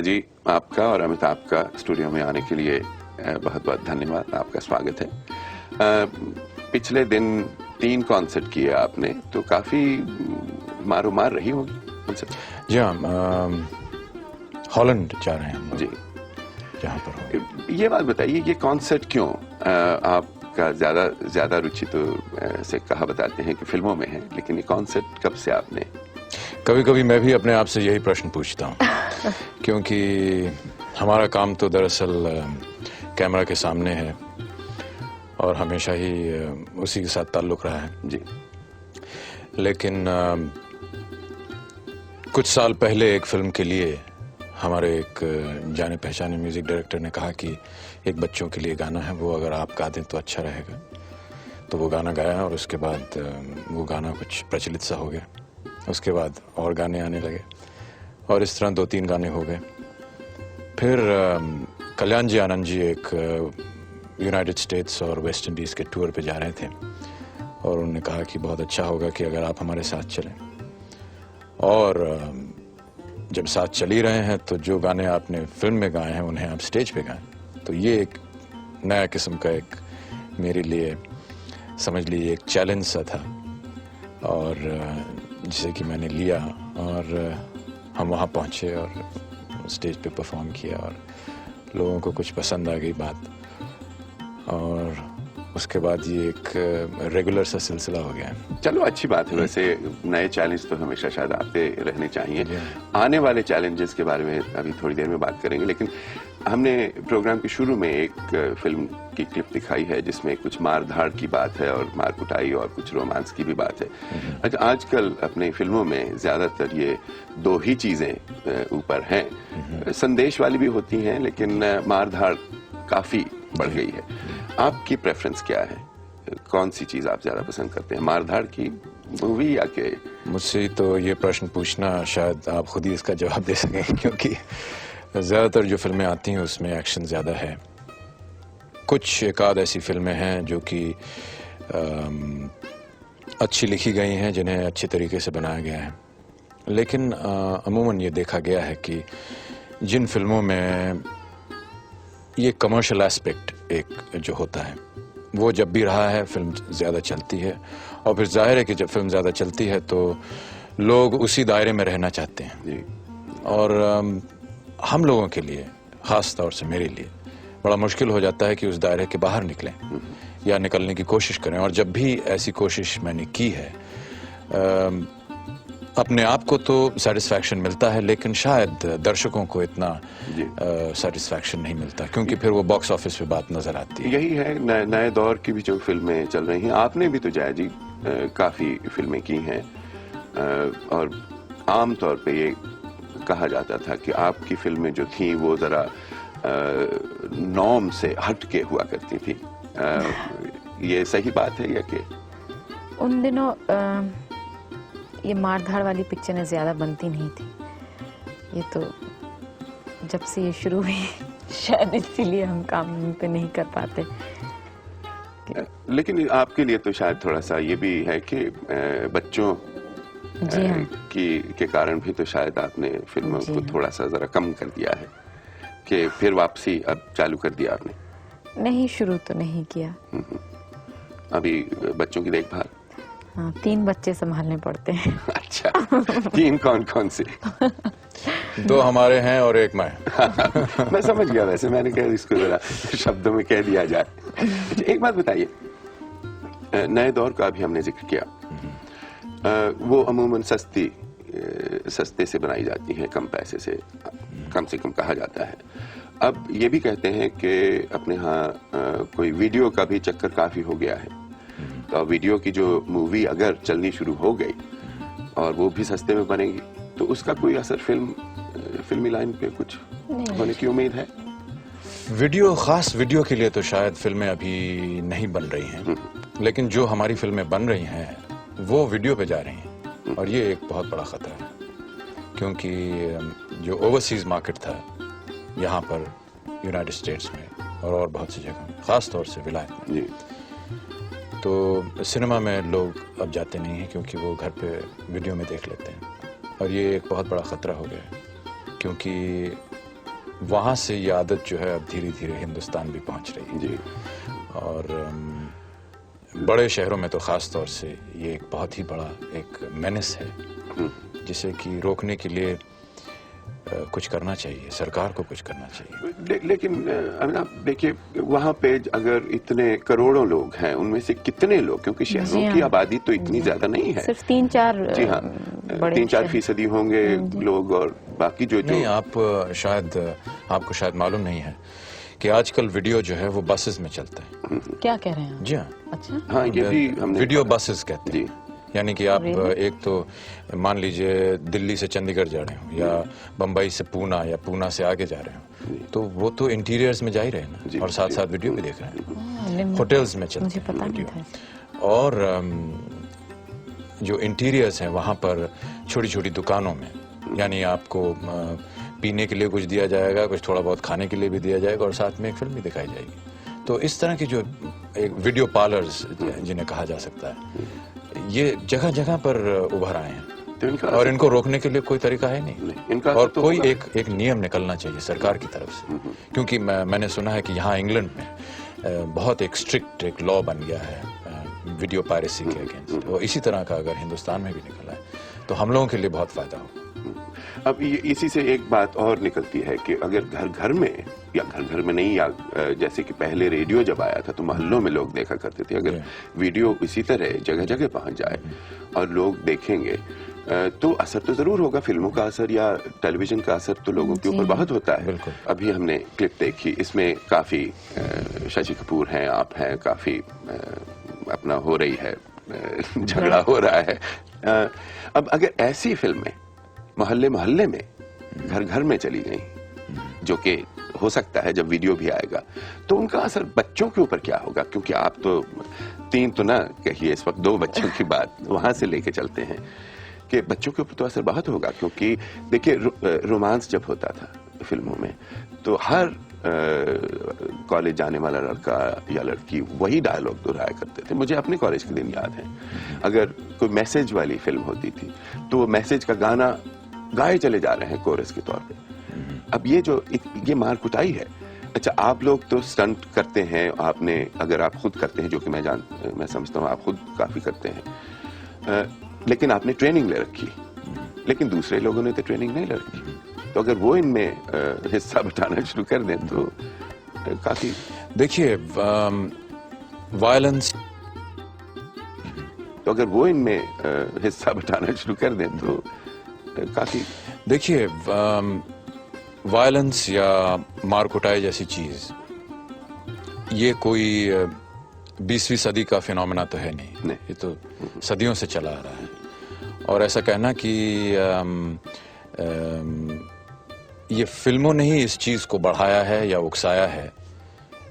जी, आपका और अमिताभ का स्टूडियो में आने के लिए बहुत बहुत धन्यवाद। आपका स्वागत है। पिछले दिन 3 कॉन्सर्ट किए आपने, तो काफी मारो-मार रही होगी कॉन्सर्ट। जी हाँ, हॉलैंड जा रहे हैं हम लोग, जी, जहाँ पर हो। ये बात बताइए, ये कॉन्सर्ट क्यों? आपका ज्यादा रुचि तो से कहा बताते हैं कि फिल्मों में है, लेकिन ये कॉन्सर्ट कब से आपने? कभी कभी मैं भी अपने आप से यही प्रश्न पूछता हूँ क्योंकि हमारा काम तो दरअसल कैमरा के सामने है और हमेशा ही उसी के साथ ताल्लुक़ रहा है। जी, लेकिन कुछ साल पहले एक फिल्म के लिए हमारे एक जाने पहचाने म्यूज़िक डायरेक्टर ने कहा कि एक बच्चों के लिए गाना है, वो अगर आप गा दें तो अच्छा रहेगा। तो वो गाना गाया और उसके बाद वो गाना कुछ प्रचलित सा हो गया। उसके बाद और गाने आने लगे और इस तरह 2-3 गाने हो गए। फिर कल्याण जी आनंद जी एक यूनाइटेड स्टेट्स और वेस्ट इंडीज़ के टूर पे जा रहे थे और उन्होंने कहा कि बहुत अच्छा होगा कि अगर आप हमारे साथ चलें। और जब साथ चल ही रहे हैं तो जो गाने आपने फिल्म में गाए हैं उन्हें आप स्टेज पे गाएं। तो ये एक नया किस्म का एक मेरे लिए समझ लीजिए एक चैलेंज सा था और जिसे कि मैंने लिया और हम वहाँ पहुँचे और स्टेज पे परफॉर्म किया और लोगों को कुछ पसंद आ गई बात और उसके बाद ये एक रेगुलर सा सिलसिला हो गया। चलो अच्छी बात है। वैसे नए चैलेंज तो हमेशा शायद आते रहने चाहिए। आने वाले चैलेंजेस के बारे में अभी थोड़ी देर में बात करेंगे, लेकिन हमने प्रोग्राम के शुरू में एक फिल्म की क्लिप दिखाई है जिसमें कुछ मार-धाड़ की बात है और मार कुटाई और कुछ रोमांस की भी बात है। आजकल अपने फिल्मों में ज्यादातर ये 2 ही चीजें ऊपर हैं। संदेश वाली भी होती हैं, लेकिन मार-धाड़ काफी बढ़ गई है। आपकी प्रेफरेंस क्या है? कौन सी चीज आप ज्यादा पसंद करते हैं, मार-धाड़ की मूवी या के? मुझसे तो ये प्रश्न पूछना शायद आप खुद ही इसका जवाब दे सकें क्योंकि ज़्यादातर जो फिल्में आती हैं उसमें एक्शन ज़्यादा है। कुछ एक आध ऐसी फिल्में हैं जो कि अच्छी लिखी गई हैं, जिन्हें अच्छे तरीके से बनाया गया है, लेकिन अमूमन ये देखा गया है कि जिन फिल्मों में ये कमर्शियल एस्पेक्ट एक जो होता है वो जब भी रहा है फिल्म ज़्यादा चलती है और फिर जाहिर है कि जब फिल्म ज़्यादा चलती है तो लोग उसी दायरे में रहना चाहते हैं। जी। और हम लोगों के लिए, ख़ास तौर से मेरे लिए, बड़ा मुश्किल हो जाता है कि उस दायरे के बाहर निकलें या निकलने की कोशिश करें। और जब भी ऐसी कोशिश मैंने की है अपने आप को तो सेटिस्फैक्शन मिलता है, लेकिन शायद दर्शकों को इतना सेटिस्फैक्शन नहीं मिलता क्योंकि फिर वो बॉक्स ऑफिस पे बात नजर आती है। यही है नए दौर की भी जो फिल्में चल रही हैं। आपने भी तो जया जी काफी फिल्में की हैं और आम तौर पे ये कहा जाता था कि आपकी फिल्में जो थी वो जरा नॉर्म से हट के हुआ करती थी। ये सही बात है या कि उन दिनों ये मार-धाड़ वाली पिक्चरें ज़्यादा बनती नहीं थी। ये तो जब से ये शुरू हुई शायद इसीलिए हम काम पे नहीं कर पाते। लेकिन आपके लिए तो शायद थोड़ा सा ये भी है कि बच्चों जी हाँ। के कारण भी तो शायद आपने फिल्मों को थोड़ा सा जरा कम कर दिया है कि फिर वापसी अब चालू कर दिया आपने? नहीं, शुरू तो नहीं किया। अभी बच्चों की देखभाल? हाँ, 3 बच्चे संभालने पड़ते हैं। अच्छा, 3 कौन से? 2 हमारे हैं और 1 मैं। मैं समझ गया। वैसे मैंने कहा इसको जरा शब्दों में कह दिया जाए। अच्छा, एक बात बताइए, नए दौर का भी हमने जिक्र किया। वो अमूमन सस्ते से बनाई जाती हैं, कम पैसे से, कम कहा जाता है। अब ये भी कहते हैं कि अपने यहाँ कोई वीडियो का भी चक्कर काफी हो गया है। तो वीडियो की जो मूवी अगर चलनी शुरू हो गई और वो भी सस्ते में बनेगी तो उसका कोई असर फिल्मी लाइन पे कुछ होने की उम्मीद है? खास वीडियो के लिए तो शायद फिल्में अभी नहीं बन रही हैं, लेकिन जो हमारी फिल्में बन रही हैं वो वीडियो पे जा रही हैं और ये एक बहुत बड़ा खतरा है क्योंकि जो ओवरसीज मार्केट था यहाँ पर यूनाइटेड स्टेट्स में और बहुत सी जगह, खास तौर से विलायत में, तो सिनेमा में लोग अब जाते नहीं हैं क्योंकि वो घर पे वीडियो में देख लेते हैं और ये एक बहुत बड़ा ख़तरा हो गया है क्योंकि वहाँ से ये आदत जो है अब धीरे धीरे हिंदुस्तान भी पहुँच रही है। जी। और बड़े शहरों में तो ख़ास तौर से ये एक बहुत ही बड़ा एक मेनेस है जिसे कि रोकने के लिए कुछ करना चाहिए, सरकार को कुछ करना चाहिए। लेकिन आप देखिए वहाँ पे अगर इतने करोड़ों लोग हैं, उनमें से कितने लोग, क्योंकि शहरों की आबादी तो इतनी ज्यादा नहीं है, सिर्फ 3-4 जी हाँ, 3-4% होंगे लोग, और बाकी जो नहीं, आप आपको शायद मालूम नहीं है कि आजकल वीडियो जो है वो बसेस में चलता है। क्या कह रहे हैं? जी हाँ। अच्छा। हाँ, ये भी हमने वीडियो बसेस कहते हैं। यानी कि आप एक तो मान लीजिए दिल्ली से चंडीगढ़ जा रहे हो या बम्बई से पूना या पूना से आगे जा रहे हो, तो वो तो इंटीरियर्स में जा ही रहे हैं ना, और साथ साथ वीडियो भी देख रहे हैं। होटल्स में चलते हैं वीडियो। और जो इंटीरियर्स हैं वहाँ पर छोटी छोटी दुकानों में, यानी आपको पीने के लिए कुछ दिया जाएगा, कुछ थोड़ा बहुत खाने के लिए भी दिया जाएगा, और साथ में एक फिल्म भी दिखाई जाएगी। तो इस तरह की जो एक वीडियो पार्लर्स जिन्हें कहा जा सकता है, ये जगह जगह पर उभर आए हैं, और इनको रोकने के लिए कोई तरीका है नहीं। और कोई एक नियम निकलना चाहिए सरकार की तरफ से, क्योंकि मैंने सुना है कि यहाँ इंग्लैंड में बहुत एक स्ट्रिक्ट एक लॉ बन गया है वीडियो पायरेसी के अगेंस्ट। तो इसी तरह का अगर हिंदुस्तान में भी निकला है तो हम लोगों के लिए बहुत फायदा हो। अब इसी से एक बात और निकलती है कि अगर घर घर में, या घर घर में नहीं, या जैसे कि पहले रेडियो जब आया था तो मोहल्लों में लोग देखा करते थे, अगर वीडियो इसी तरह जगह जगह पहुंच जाए और लोग देखेंगे तो असर तो जरूर होगा। फिल्मों का असर या टेलीविजन का असर तो लोगों के ऊपर बहुत होता है। अभी हमने क्लिप देखी, इसमें काफी शशि कपूर हैं, आप हैं, काफी अपना हो रही है, झगड़ा हो रहा है। अब अगर ऐसी फिल्में मोहल्ले मोहल्ले में, घर घर में चली गई, जो कि हो सकता है जब वीडियो भी आएगा, तो उनका असर बच्चों के ऊपर क्या होगा? क्योंकि आप तो 3 तो ना कहिए, इस वक्त 2 बच्चों की बात वहां से लेके चलते हैं कि बच्चों के ऊपर तो असर बहुत होगा। क्योंकि देखिए रोमांस जब होता था फिल्मों में तो हर कॉलेज जाने वाला लड़का या लड़की वही डायलॉग दोहराया करते थे। मुझे अपने कॉलेज के दिन याद है, अगर कोई मैसेज वाली फिल्म होती थी तो वो मैसेज का गाना गाए चले जा रहे हैं कोरस के तौर पे। अब ये मार कुटाई है। अच्छा, आप लोग तो स्टंट करते हैं, आपने, अगर आप खुद करते हैं, जो कि मैं समझता हूँ आप खुद काफी करते हैं, लेकिन आपने ट्रेनिंग ले रखी, लेकिन दूसरे लोगों ने तो ट्रेनिंग नहीं ले रखी। तो अगर वो इनमें हिस्सा बटाना शुरू कर दें तो काफी, देखिए वायलेंस, तो अगर वो इनमें हिस्सा बटाना शुरू कर दें तो काफी, देखिए वायलेंस या मार कुटाई जैसी चीज ये कोई 20वीं सदी का फिनोमेना तो है नहीं, ये तो सदियों से चला आ रहा है। और ऐसा कहना कि ये फिल्मों ने ही इस चीज को बढ़ाया है या उकसाया है,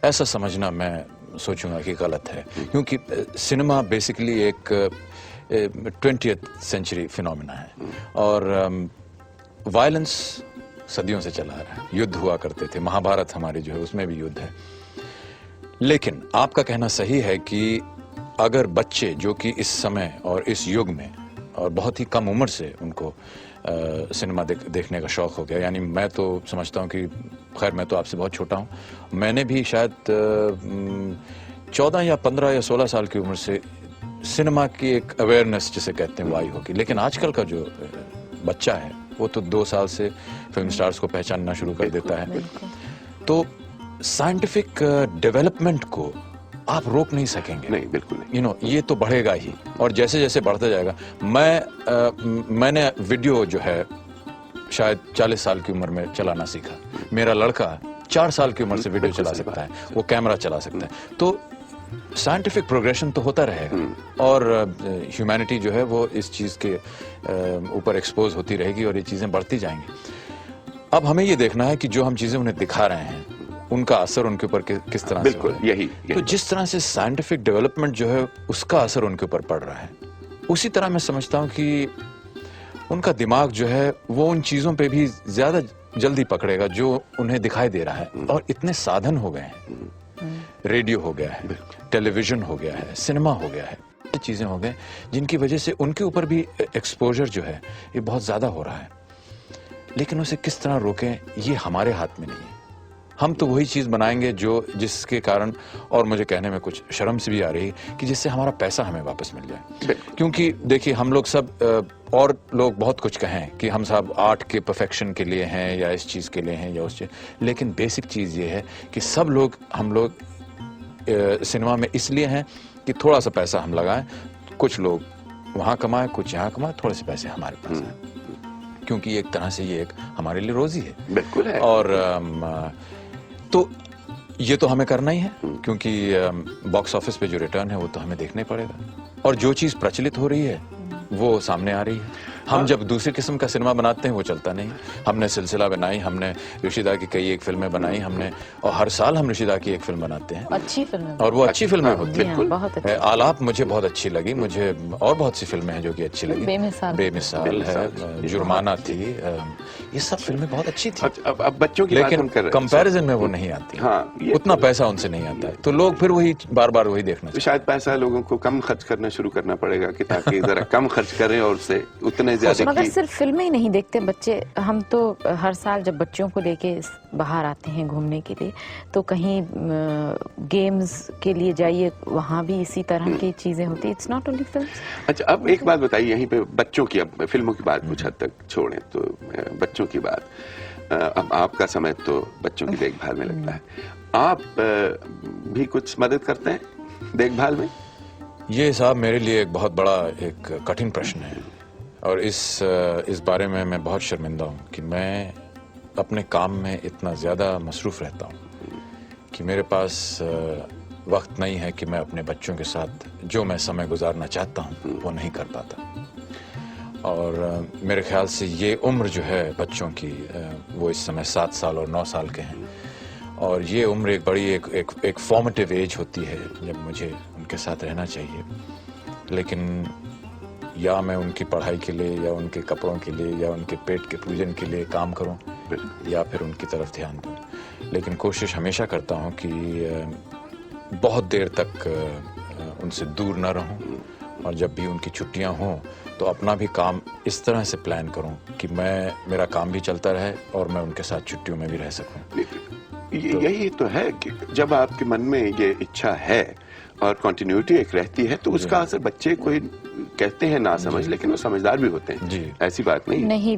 ऐसा समझना मैं सोचूंगा कि गलत है। क्योंकि सिनेमा बेसिकली एक 20th सेंचुरी फिनोमेना है, और वायलेंस सदियों से चला आ रहा है। युद्ध हुआ करते थे, महाभारत हमारी जो है उसमें भी युद्ध है। लेकिन आपका कहना सही है कि अगर बच्चे जो कि इस समय और इस युग में और बहुत ही कम उम्र से उनको सिनेमा देखने का शौक हो गया, यानी मैं तो समझता हूँ कि, खैर मैं तो आपसे बहुत छोटा हूँ, मैंने भी शायद 14 या 15 या 16 साल की उम्र से सिनेमा की एक अवेयरनेस जिसे कहते हैं वो आई होगी। लेकिन आजकल का जो बच्चा है वो तो 2 साल से फिल्म स्टार्स को पहचानना शुरू कर देता है। तो साइंटिफिक डेवलपमेंट को आप रोक नहीं सकेंगे। नहीं, बिल्कुल नहीं। ये तो बढ़ेगा ही, और जैसे जैसे बढ़ता जाएगा। मैंने वीडियो जो है शायद 40 साल की उम्र में चलाना सीखा। मेरा लड़का 4 साल की उम्र से वीडियो चला सकता है, वो कैमरा चला सकता है। तो साइंटिफिक प्रोग्रेशन तो होता रहेगा, और ह्यूमैनिटी जो है वो इस चीज के ऊपर एक्सपोज होती रहेगी, और ये चीजें बढ़ती जाएंगी। अब हमें ये देखना है कि जो हम चीजें उन्हें दिखा रहे हैं उनका असर उनके ऊपर किस तरह से हो रहा है। यही तो जिस तरह से साइंटिफिक डेवलपमेंट जो है उसका असर उनके ऊपर पड़ रहा है, उसी तरह मैं समझता हूँ कि उनका दिमाग जो है वो उन चीजों पे भी ज्यादा जल्दी पकड़ेगा जो उन्हें दिखाई दे रहा है। और इतने साधन हो गए हैं, रेडियो हो गया है, टेलीविजन हो गया है, सिनेमा हो गया है, ये चीजें हो गए जिनकी वजह से उनके ऊपर भी एक्सपोजर जो है ये बहुत ज्यादा हो रहा है। लेकिन उसे किस तरह रोकें ये हमारे हाथ में नहीं है। हम तो वही चीज़ बनाएंगे जो जिसके कारण, और मुझे कहने में कुछ शर्म से भी आ रही है, कि जिससे हमारा पैसा हमें वापस मिल जाए। क्योंकि देखिए हम लोग सब और लोग बहुत कुछ कहें कि हम सब आर्ट के परफेक्शन के लिए हैं या इस चीज़ के लिए हैं या उस चीज़, लेकिन बेसिक चीज़ ये है कि हम लोग सिनेमा में इसलिए हैं कि थोड़ा सा पैसा हम लगाएं, कुछ लोग वहाँ कमाएं, कुछ यहाँ कमाएं, थोड़े से पैसे हमारे पास आए, क्योंकि एक तरह से ये एक हमारे लिए रोजी है। बिल्कुल है। और तो ये तो हमें करना ही है, क्योंकि बॉक्स ऑफिस पे जो रिटर्न है वो तो हमें देखना ही पड़ेगा। और जो चीज़ प्रचलित हो रही है वो सामने आ रही है। हम जब दूसरी किस्म का सिनेमा बनाते हैं वो चलता नहीं। हमने सिलसिला बनाई, हमने ऋषिदा की कई एक फिल्में बनाई हमने, और हर साल हम ऋषिदा की एक फिल्म बनाते हैं, अच्छी फिल्म और वो अच्छी फिल्में होती हैं। बिल्कुल, बहुत अच्छी। आलाप मुझे बहुत अच्छी लगी, मुझे और बहुत सी फिल्में हैं जो कि अच्छी लगी। बेमिसाल है, जुर्माना थी, ये सब फिल्में बहुत अच्छी थी। अब बच्चों की बात हम कर रहे हैं, कंपैरिजन में वो नहीं आती। हाँ, उतना पैसा उनसे नहीं आता है, तो लोग फिर वही बार बार वही देखना तो शायद पैसा लोगों को कम खर्च करना शुरू करना पड़ेगा कि ताकि जरा कम खर्च करें और उससे उतने ज्यादा। मगर सिर्फ फिल्में ही नहीं देखते बच्चे। हम तो हर साल जब बच्चों को लेके बाहर आते हैं घूमने के लिए, तो कहीं गेम्स के लिए जाइए, वहाँ भी इसी तरह की चीजें होती है। It's not only films. अच्छा, अब एक बात बताइए यहीं पे बच्चों की, अब फिल्मों की बात कुछ हद तक छोड़ें तो बच्चों की बात, अब आपका समय तो बच्चों की देखभाल में लगता है, आप भी कुछ मदद करते हैं देखभाल में? ये साहब मेरे लिए एक बहुत बड़ा एक कठिन प्रश्न है, और इस बारे में मैं बहुत शर्मिंदा हूँ कि मैं अपने काम में इतना ज़्यादा मसरूफ़ रहता हूँ कि मेरे पास वक्त नहीं है कि मैं अपने बच्चों के साथ जो मैं समय गुजारना चाहता हूँ वो नहीं कर पाता। और मेरे ख्याल से ये उम्र जो है बच्चों की, वो इस समय 7 साल और 9 साल के हैं, और ये उम्र एक बड़ी एक फॉर्मेटिव एज होती है जब मुझे उनके साथ रहना चाहिए। लेकिन या मैं उनकी पढ़ाई के लिए या उनके कपड़ों के लिए या उनके पेट के पूजन के लिए काम करूं, या फिर उनकी तरफ ध्यान दूं, लेकिन कोशिश हमेशा करता हूं कि बहुत देर तक उनसे दूर ना रहूं, और जब भी उनकी छुट्टियां हों तो अपना भी काम इस तरह से प्लान करूं कि मेरा काम भी चलता रहे और मैं उनके साथ छुट्टियों में भी रह सकूं। यही तो है कि जब आपके मन में ये इच्छा है और कंटिन्यूटी एक रहती है तो उसका असर बच्चे कोई कहते हैं ना समझ, लेकिन वो समझदार भी होते हैं जी। ऐसी बात नहीं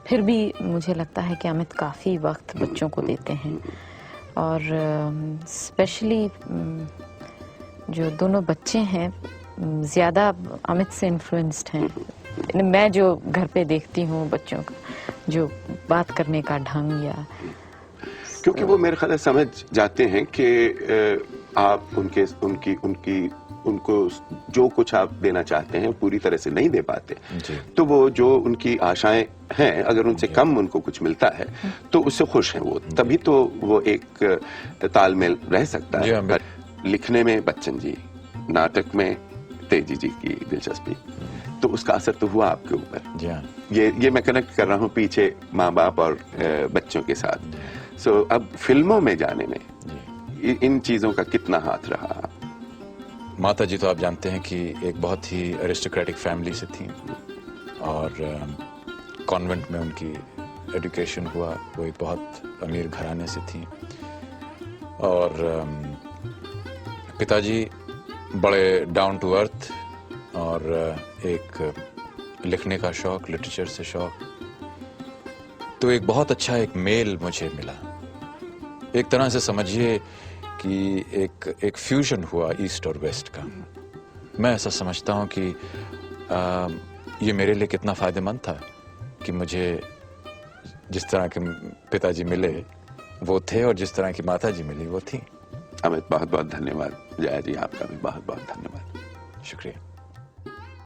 फिर भी मुझे लगता है कि अमित काफी वक्त बच्चों को देते हैं, और स्पेशली जो दोनों बच्चे हैं ज्यादा अमित से इन्फ्लुएंस्ड हैं। मैं जो घर पे देखती हूँ बच्चों का जो बात करने का ढंग, या क्योंकि वो मेरे ख्याल समझ जाते हैं कि आप उनको जो कुछ आप देना चाहते हैं पूरी तरह से नहीं दे पाते, तो वो जो उनकी आशाएं हैं अगर उनसे कम उनको कुछ मिलता है तो उससे खुश हैं वो, तभी तो वो एक तालमेल रह सकता है। लिखने में बच्चन जी, नाटक में तेजी जी की दिलचस्पी, तो उसका असर तो हुआ आपके ऊपर। ये मैं कनेक्ट कर रहा हूँ पीछे माँ बाप और बच्चों के साथ। सो अब फिल्मों में जाने में इन चीजों का कितना हाथ रहा? माता जी तो आप जानते हैं कि एक बहुत ही एरिस्टोक्रेटिक फैमिली से थी, और कॉन्वेंट में उनकी एजुकेशन हुआ, वो एक बहुत अमीर घराने से थी। और पिताजी बड़े डाउन टू अर्थ, और एक लिखने का शौक, लिटरेचर से शौक, तो एक बहुत अच्छा एक मेल मुझे मिला। एक तरह से समझिए कि एक फ्यूजन हुआ ईस्ट और वेस्ट का। मैं ऐसा समझता हूँ कि ये मेरे लिए कितना फ़ायदेमंद था कि मुझे जिस तरह के पिताजी मिले वो थे, और जिस तरह की माता जी मिली वो थी। अमित, बहुत बहुत धन्यवाद। जया जी, आपका भी बहुत बहुत धन्यवाद। शुक्रिया।